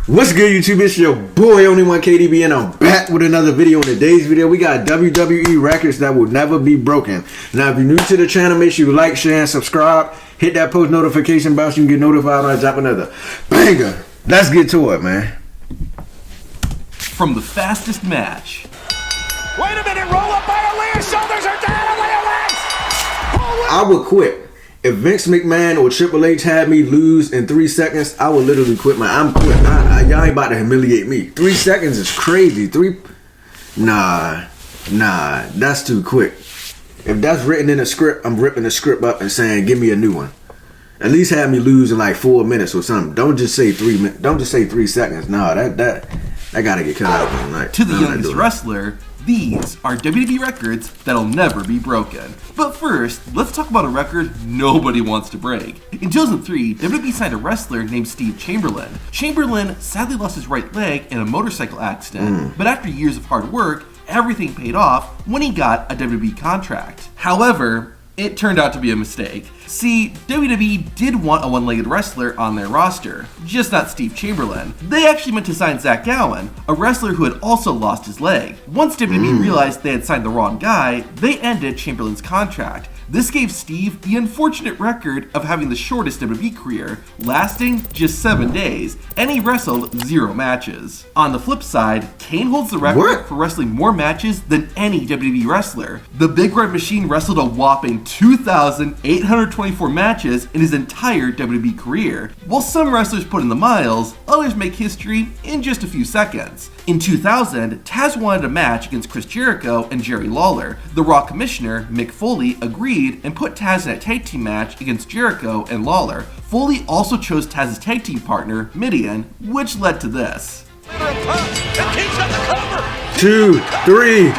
What's good, YouTube? It's your boy Only One KDB, and I'm back with another video. In today's video, we got WWE records that will never be broken. Now, if you're new to the channel, make sure you like, share, and subscribe. Hit that post notification bell so you can get notified when I drop another banger. Let's get to it, man. From the fastest match. Wait a minute, roll up by Aaliyah's shoulders are down, Aaliyah legs! I would quit. If Vince McMahon or Triple H had me lose in 3 seconds, I would literally quit. I'm quit. Y'all ain't about to humiliate me. 3 seconds is crazy. Nah, that's too quick. If that's written in a script, I'm ripping the script up and saying, give me a new one. At least have me lose in like 4 minutes or something. Don't just say 3 minutes. Don't just say 3 seconds. Nah, that gotta get cut out one night. To the youngest wrestler, these are WWE records that'll never be broken. But first, let's talk about a record nobody wants to break. In 2003, WWE signed a wrestler named Steve Chamberlain. Chamberlain sadly lost his right leg in a motorcycle accident, but after years of hard work, everything paid off when he got a WWE contract. However, it turned out to be a mistake. See, WWE did want a one-legged wrestler on their roster, just not Steve Chamberlain. They actually meant to sign Zach Gowen, a wrestler who had also lost his leg. Once WWE realized they had signed the wrong guy, they ended Chamberlain's contract. This gave Steve the unfortunate record of having the shortest WWE career, lasting just 7 days, and he wrestled 0 matches. On the flip side, Kane holds the record for wrestling more matches than any WWE wrestler. The Big Red Machine wrestled a whopping 2,824 matches in his entire WWE career. While some wrestlers put in the miles, others make history in just a few seconds. In 2000, Taz wanted a match against Chris Jericho and Jerry Lawler. The Raw commissioner, Mick Foley, agreed and put Taz in a tag team match against Jericho and Lawler. Foley also chose Taz's tag team partner, Mideon, which led to this. 2, 3,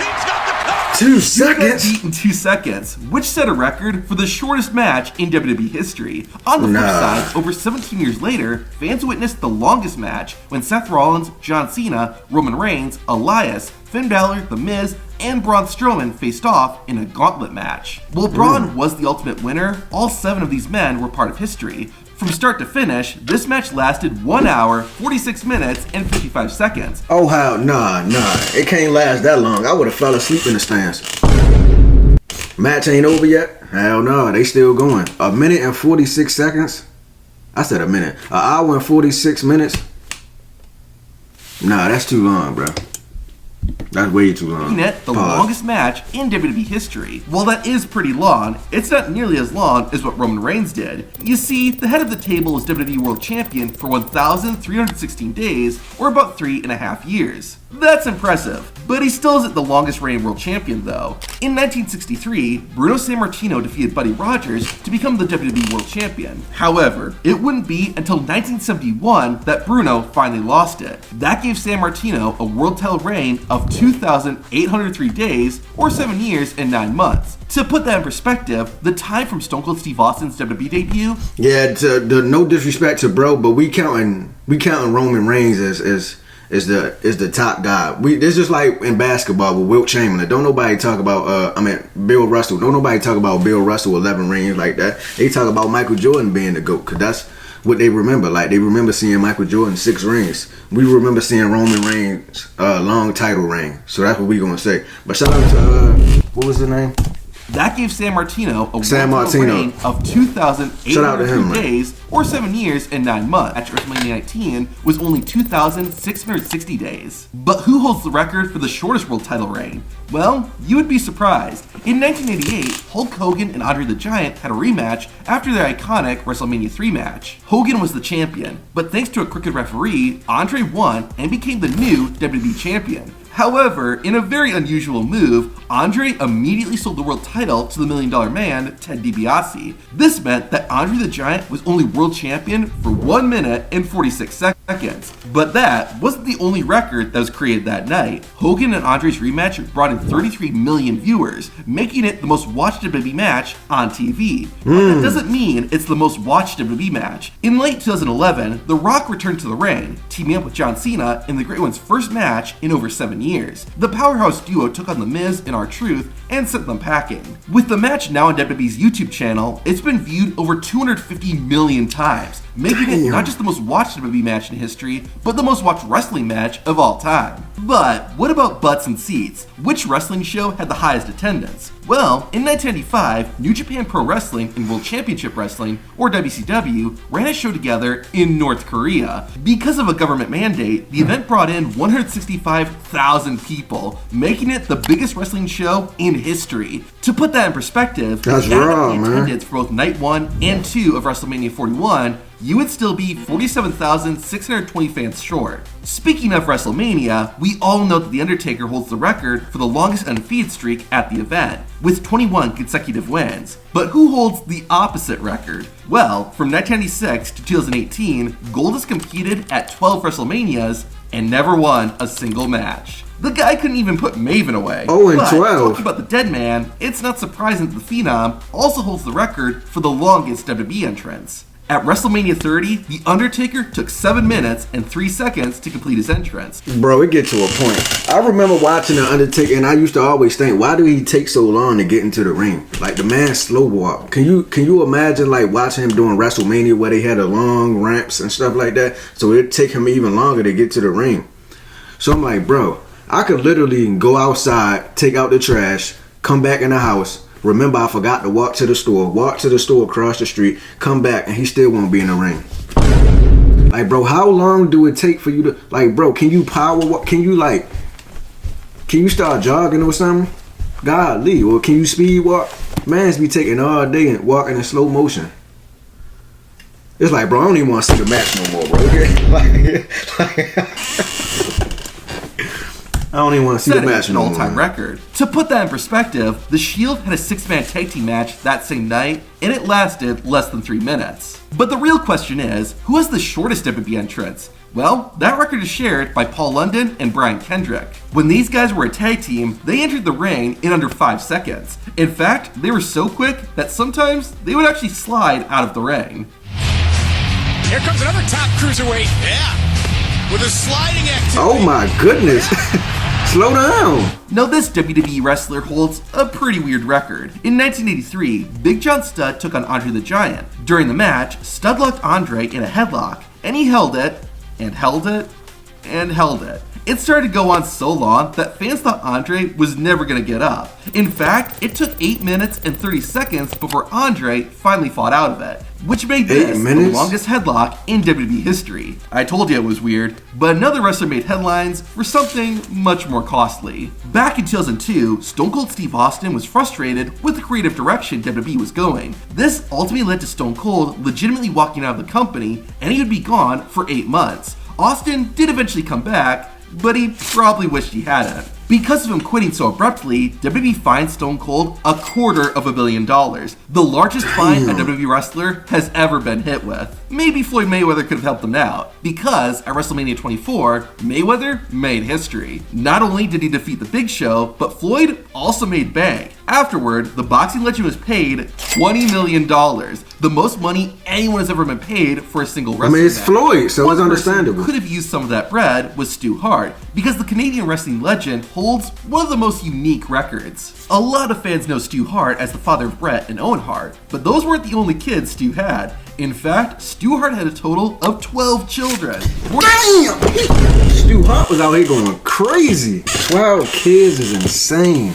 2 seconds. Beat in 2 seconds, which set a record for the shortest match in WWE history. On the flip side, over 17 years later, fans witnessed the longest match when Seth Rollins, John Cena, Roman Reigns, Elias, Finn Balor, The Miz, and Braun Strowman faced off in a gauntlet match. While Braun was the ultimate winner, all 7 of these men were part of history. From start to finish, this match lasted 1 hour, 46 minutes, and 55 seconds. Oh, how? Nah. It can't last that long. I would have fell asleep in the stands. Match ain't over yet? Hell no, they still going. 1 minute and 46 seconds? I said a minute. 1 hour and 46 minutes? Nah, that's too long, bro. That's way too long. The longest match in WWE history. While that is pretty long, it's not nearly as long as what Roman Reigns did. You see, the head of the table was WWE World Champion for 1,316 days, or about 3.5 years. That's impressive, but he still isn't the longest reigning world champion though. In 1963, Bruno Sammartino defeated Buddy Rogers to become the WWE World Champion. However, it wouldn't be until 1971 that Bruno finally lost it. That gave Sammartino a world title reign of 2,803 days, or 7 years and 9 months. To put that in perspective, the time from Stone Cold Steve Austin's WWE debut. Yeah, no disrespect to bro, but we counting Roman Reigns as the top guy. It's just like in basketball with Wilt Chamberlain. Don't nobody talk about Bill Russell. Don't nobody talk about Bill Russell 11 rings like that. They talk about Michael Jordan being the GOAT, because that's what they remember. Like, they remember seeing Michael Jordan 6 rings. We remember seeing Roman Reigns long title reign. So that's what we gonna say. But shout out to what was his name? That gave Sammartino a world title reign of 2,803 days, or 7 years and 9 months. At WrestleMania 19 was only 2,660 days. But who holds the record for the shortest world title reign? Well, you would be surprised. In 1988, Hulk Hogan and Andre the Giant had a rematch after their iconic WrestleMania 3 match. Hogan was the champion, but thanks to a crooked referee, Andre won and became the new WWE champion. However, in a very unusual move, Andre immediately sold the world title to the $1 Million Man, Ted DiBiase. This meant that Andre the Giant was only world champion for 1 minute and 46 seconds. But that wasn't the only record that was created that night. Hogan and Andre's rematch brought in 33 million viewers, making it the most watched WWE match on TV. But that doesn't mean it's the most watched WWE match. In late 2011, The Rock returned to the ring, teaming up with John Cena in the Great One's first match in over 7 years. years. The powerhouse duo took on The Miz and R-Truth and sent them packing. With the match now on WWE's YouTube channel, it's been viewed over 250 million times, making it not just the most watched WWE match in history, but the most watched wrestling match of all time. But what about butts and seats? Which wrestling show had the highest attendance? Well, in 1995, New Japan Pro Wrestling and World Championship Wrestling, or WCW, ran a show together in North Korea. Because of a government mandate, the event brought in 165,000 people, making it the biggest wrestling show in history. To put that in perspective, that's if you add raw, up the man. attendance for both Night 1 and 2 of WrestleMania 41, you would still be 47,620 fans short. Speaking of WrestleMania, we all know that The Undertaker holds the record for the longest undefeated streak at the event, with 21 consecutive wins. But who holds the opposite record? Well, from 1996 to 2018, Goldust competed at 12 WrestleManias and never won a single match. The guy couldn't even put Maven away. Oh, and but 12. Talking about the Dead Man, it's not surprising that the Phenom also holds the record for the longest WWE entrance. At WrestleMania 30, The Undertaker took 7 minutes and 3 seconds to complete his entrance. Bro, it get to a point. I remember watching The Undertaker, and I used to always think, why do he take so long to get into the ring? Like, the man slow walk. Can you imagine, like, watching him doing WrestleMania where they had a long ramps and stuff like that? So it'd take him even longer to get to the ring. So I'm like, bro, I could literally go outside, take out the trash, come back in the house. Remember, I forgot to walk to the store across the street, come back, and he still won't be in the ring. Like, bro, how long do it take for you to, like, bro, can you power walk? Can you start jogging or something? Golly, or can you speed walk? Man's be taking all day and walking in slow motion. It's like, bro, I don't even want to see the match no more, bro. Okay? I don't even want to see the match an no all-time more. record. To put that in perspective, The Shield had a 6-man tag team match that same night, and it lasted less than 3 minutes. But the real question is, who has the shortest WWE entrance? Well, that record is shared by Paul London and Brian Kendrick. When these guys were a tag team, they entered the ring in under 5 seconds. In fact, they were so quick that sometimes they would actually slide out of the ring. Here comes another top cruiserweight. Yeah, with a sliding activity. Oh my goodness. Slow down. Now this WWE wrestler holds a pretty weird record. In 1983, Big John Studd took on Andre the Giant. During the match, Studd locked Andre in a headlock, and he held it, and held it, and held it. It started to go on so long that fans thought Andre was never going to get up. In fact, it took 8 minutes and 30 seconds before Andre finally fought out of it, which made this the longest headlock in WWE history. I told you it was weird, but another wrestler made headlines for something much more costly. Back in 2002, Stone Cold Steve Austin was frustrated with the creative direction WWE was going. This ultimately led to Stone Cold legitimately walking out of the company, and he would be gone for 8 months. Austin did eventually come back, but he probably wished he hadn't. Because of him quitting so abruptly, WWE fined Stone Cold $250 million, the largest fine a WWE wrestler has ever been hit with. Maybe Floyd Mayweather could have helped him out, because at WrestleMania 24, Mayweather made history. Not only did he defeat The Big Show, but Floyd also made bank. Afterward, the boxing legend was paid $20 million, the most money anyone has ever been paid for a single wrestling I mean, it's match. Floyd, so One it's person understandable. who could have used some of that bread was Stu Hart, because the Canadian wrestling legend holds one of the most unique records. A lot of fans know Stu Hart as the father of Bret and Owen Hart, but those weren't the only kids Stu had. In fact, Stu Hart had a total of 12 children. Damn! Stu Hart was out here going crazy. 12 kids is insane.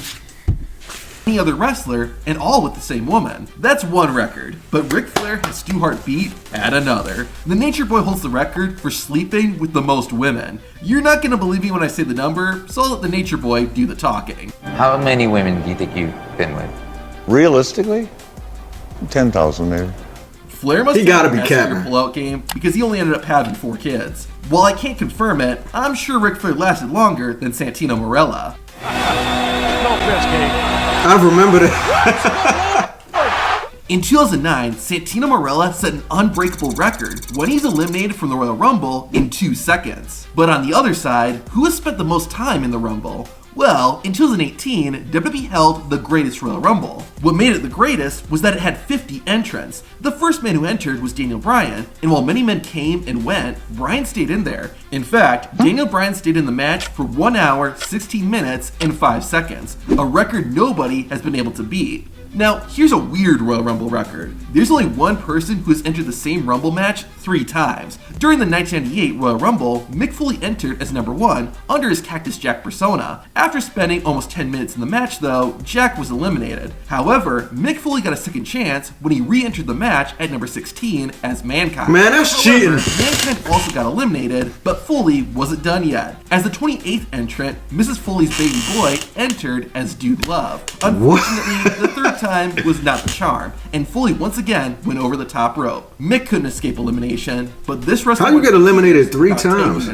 Any other wrestler, and all with the same woman. That's one record, but Ric Flair has Stu Hart beat at another. The Nature Boy holds the record for sleeping with the most women. You're not gonna believe me when I say the number, so I'll let the Nature Boy do the talking. How many women do you think you've been with? Realistically, 10,000 maybe. Flair must He gotta have be a capping. pull-out game because he only ended up having 4 kids. While I can't confirm it, I'm sure Ric Flair lasted longer than Santino Marella. No biscuit. I remember that. In 2009, Santino Marella set an unbreakable record when he's eliminated from the Royal Rumble in 2 seconds. But on the other side, who has spent the most time in the Rumble? Well, in 2018, WWE held the greatest Royal Rumble. What made it the greatest was that it had 50 entrants. The first man who entered was Daniel Bryan, and while many men came and went, Bryan stayed in there. In fact, Daniel Bryan stayed in the match for 1 hour, 16 minutes, and 5 seconds, a record nobody has been able to beat. Now, here's a weird Royal Rumble record. There's only one person who has entered the same Rumble match 3 times. During the 1998 Royal Rumble, Mick Foley entered as number 1 under his Cactus Jack persona. After spending almost 10 minutes in the match though, Jack was eliminated. However, Mick Foley got a second chance when he re-entered the match at number 16 as Mankind. Man, that's cheating. Mankind also got eliminated, but Foley wasn't done yet. As the 28th entrant, Mrs. Foley's baby boy entered as Dude Love. Unfortunately, the third time was not the charm, and Foley once again went over the top rope. Mick couldn't escape elimination, but this wrestler... How you get eliminated 3 times?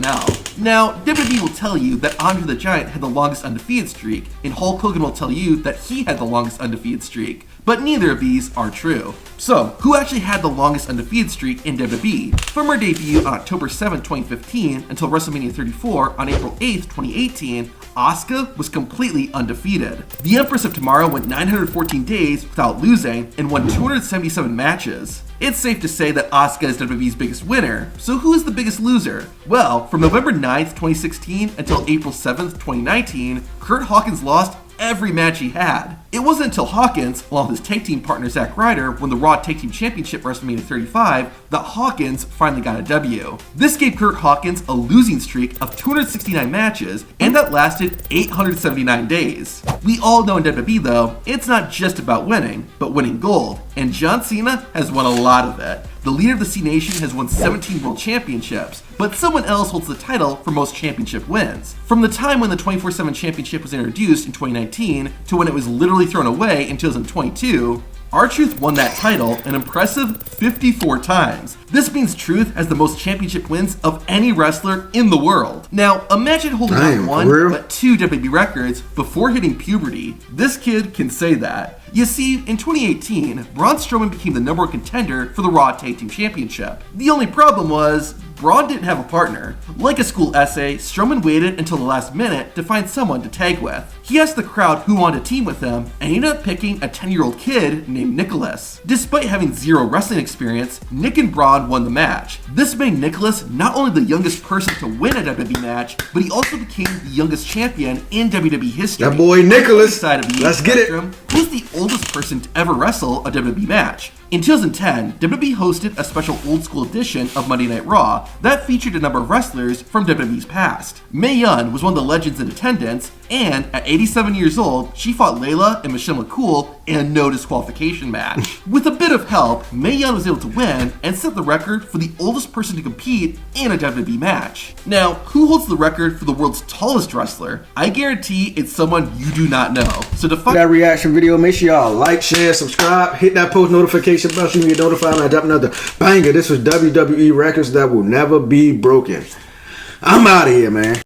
Now, WWE will tell you that Andre the Giant had the longest undefeated streak, and Hulk Hogan will tell you that he had the longest undefeated streak. But neither of these are true. So, who actually had the longest undefeated streak in WWE? From her debut on October 7, 2015 until WrestleMania 34 on April 8, 2018, Asuka was completely undefeated. The Empress of Tomorrow went 914 days without losing and won 277 matches. It's safe to say that Asuka is WWE's biggest winner, so who is the biggest loser? Well, from November 9th, 2016 until April 7th, 2019, Kurt Hawkins lost every match he had. It wasn't until Hawkins, along with his tag team partner Zack Ryder, won the Raw Tag Team Championship WrestleMania 35, that Hawkins finally got a W. This gave Kurt Hawkins a losing streak of 269 matches, and that lasted 879 days. We all know in WWE though, it's not just about winning, but winning gold, and John Cena has won a lot of it. The leader of the C Nation has won 17 world championships, but someone else holds the title for most championship wins. From the time when the 24/7 championship was introduced in 2019 to when it was literally thrown away in 2022, R-Truth won that title an impressive 54 times. This means Truth has the most championship wins of any wrestler in the world. Now, imagine holding not one, but 2 WWE records before hitting puberty. This kid can say that. You see, in 2018, Braun Strowman became the #1 contender for the Raw Tag Team Championship. The only problem was, Braun didn't have a partner. Like a school essay, Strowman waited until the last minute to find someone to tag with. He asked the crowd who wanted to team with him, and he ended up picking a 10-year-old kid named Nicholas. Despite having 0 wrestling experience, Nick and Braun won the match. This made Nicholas not only the youngest person to win a WWE match, but he also became the youngest champion in WWE history. That boy Nicholas, let's get it. Who's the oldest person to ever wrestle a WWE match? In 2010, WWE hosted a special old school edition of Monday Night Raw that featured a number of wrestlers from WWE's past. Mae Young was one of the legends in attendance, and at 87 years old, she fought Layla and Michelle McCool in a no disqualification match. With a bit of help, Mae Young was able to win and set the record for the oldest person to compete in a WWE match. Now, who holds the record for the world's tallest wrestler? I guarantee it's someone you do not know. So to find that reaction video, make sure y'all like, share, subscribe, hit that post notification bell so you get notified when I drop another banger. This was WWE records that will never be broken. I'm out of here, man.